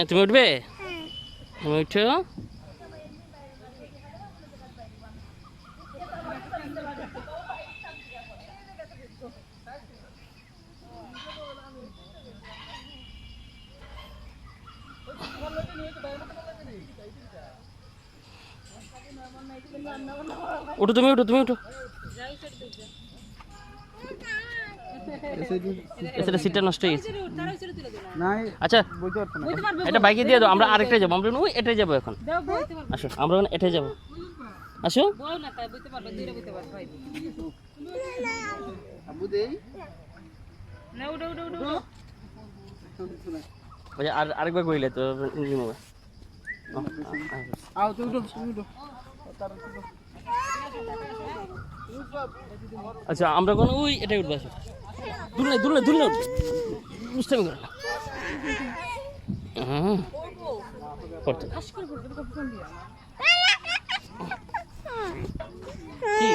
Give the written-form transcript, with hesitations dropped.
তুমি উঠবে? তুমি উঠো। উঠো তুমি, উঠো তুমি, উঠো। সিটটা নষ্ট হয়ে গেছে। আচ্ছা এটা বাইকে দিয়ে দাও, আমরা আরেকটাই যাবো, আমরা এটাই যাবো এখন। আসো আমরা এটাই যাবো, আসো। আর আরেকবার কইলে তো আচ্ছা আমরা কোনো ওই এটাই উঠবো। আসো দুললে দুললে দুললে বুঝতে হবে না। করতে কি